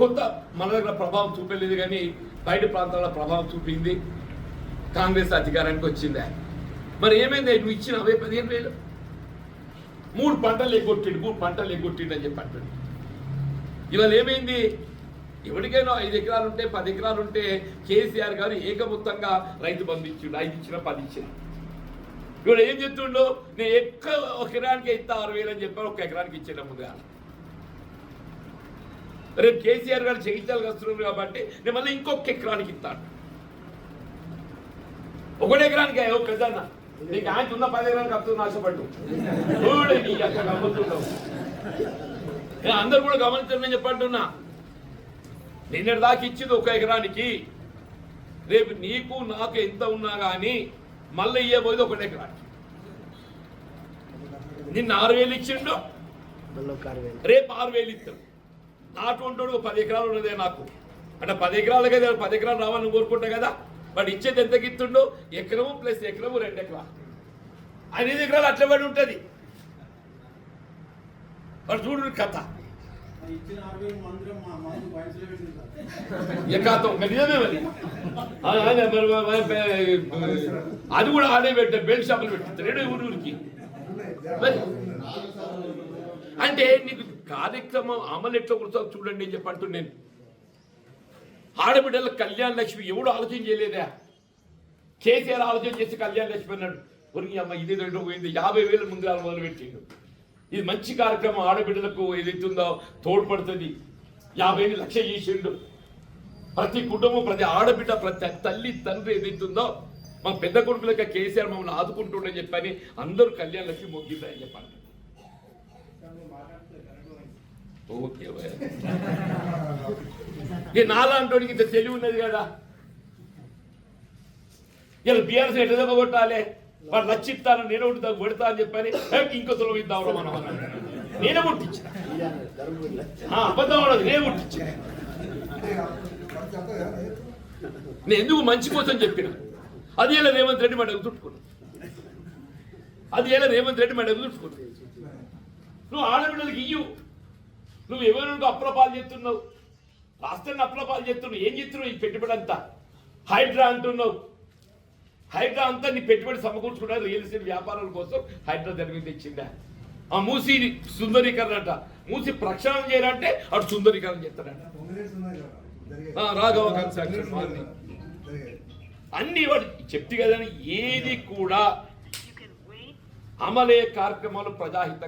కొంత మన దగ్గర ప్రభావం చూపలేదు, కానీ బయట ప్రాంతాల ప్రభావం చూపింది. కాంగ్రెస్ అధికారానికి వచ్చిందా? మరి ఏమైంది? నువ్వు ఇచ్చిన 15,000 3 పంటలు ఎగ్గొట్టిండు అని చెప్పి అంటుంది. ఇవాళ ఏమైంది? ఎవరికైనా 5 ఎకరాలు ఉంటే 10 ఎకరాలు ఉంటే కేసీఆర్ గారు ఏకమొత్తంగా రైతు బంధు ఇచ్చిండు. 5 ఇచ్చిన 10 ఇచ్చిన. ఇవాళ ఏం చెప్తుండో, నేను ఒక ఎకరానికి ఇస్తా 6,000 అని చెప్పాను. 1 ఎకరానికి ఇచ్చేట ముందుగా. రేపు కేసీఆర్ గారు జగిత్యాలకు వస్తున్నారు కాబట్టి నేను మళ్ళీ ఇంకొక ఎకరానికి ఇస్తాను. 1 ఎకరానికి పెద్దన్న నీకు ఆయన ఉన్న 10 ఎకరానికి వస్తుంది ఆశపడ్డు చూడు నీ అక్కడ గమనిస్తుంటావు. నేను అందరు కూడా గమనించండి చెప్పంటున్నా. నిన్నటి దాకా ఇచ్చింది 1 ఎకరానికి, రేపు నీకు నాకు ఎంత ఉన్నా కానీ మళ్ళీ ఇవ్వబోయేది 1 ఎకరానికి. నిన్న 6,000 ఇచ్చిండు, రేపు 6,000 ఇస్తాడు. నాటు 10 ఎకరాలు ఉన్నదే నాకు అంటే 10 ఎకరాలకే 10 ఎకరాలు రావాలని కోరుకుంటా కదా. వాడు ఇచ్చేది ఎంతకి ఇస్తుండో, ఎకరము ప్లస్ ఎకరము 2 ఎకరాలు. 5 ఎకరాలు అట్లా పడి ఉంటుంది. వాడు చూడు కథ నిజమే మరి. అది కూడా ఆడే పెట్టారు, బెల్ట్ షాపులు పెట్టిస్తారు ఊరికి. అంటే నీకు కార్యక్రమం అమలు ఎట్లా కూర్చో చూడండి అని చెప్పంటూ నేను. ఆడబిడ్డల కళ్యాణ లక్ష్మి ఎవడు ఆలోచన చేయలేదా? కేసీఆర్ ఆలోచన చేసి కళ్యాణ లక్ష్మి అన్నాడు. ఒరికి అమ్మ ఇది పోయింది, 50,000 ముందు మొదలు పెట్టిండు. ఇది మంచి కార్యక్రమం, ఆడబిడ్డలకు ఏదైతుందో తోడ్పడుతుంది. 50,000 లక్ష చేసిండు. ప్రతి కుటుంబం, ప్రతి ఆడబిడ్డ, ప్రతి తల్లి తండ్రి ఏదైతుందో మా పెద్ద కొడుకులకి కేసీఆర్ మమ్మల్ని ఆదుకుంటుండని చెప్పని అందరూ కళ్యాణ లక్ష్మి మొగ్గిద్దని చెప్పండి. ఓకే నాలాంటి ఇంత తెలివి ఉన్నది కదా. ఇలా బీఆర్ఎస్ ఎట్లా దెబ్బ కొట్టాలి, వాడు నచ్చిస్తాను నేను ఒకటి కొడతా అని చెప్పని ఇంకో సులభం ఇద్దాం మనం నేనే కొట్టించిన. అబద్ధం ఉండదు, నేనే కొట్టించిన. నేను ఎందుకు మంచి కోసం చెప్పిన. అది ఎలా రేవంత్ రెడ్డి మా డబ్బు చుట్టుకున్నాను. నువ్వు ఆడబిడ్డలకి ఇయ్యు. నువ్వు ఎవరికి అప్రపాలు చేస్తున్నావు, రాష్ట్రాన్ని అప్రపాలు చేస్తున్నావు. ఏం చేస్తున్నావు? ఈ పెట్టుబడి అంతా హైడ్రా అంటున్నావు. హైడ్రా అంతా నీ పెట్టుబడి సమకూర్చుకున్నా రియల్ ఎస్టేట్ వ్యాపారాల కోసం హైడ్రా జరిగి తెచ్చిందా? ఆ మూసి సుందరీకరణ అంట, మూసి ప్రక్షాళన చేయాలంటే అటు సుందరీకరణ చేస్తాడంట. రాఘవ కన్స్ట్రక్షన్ అన్ని వాడు చెప్తే కదా. ఏది కూడా అమలే కార్యక్రమాలు ప్రజాహితంగా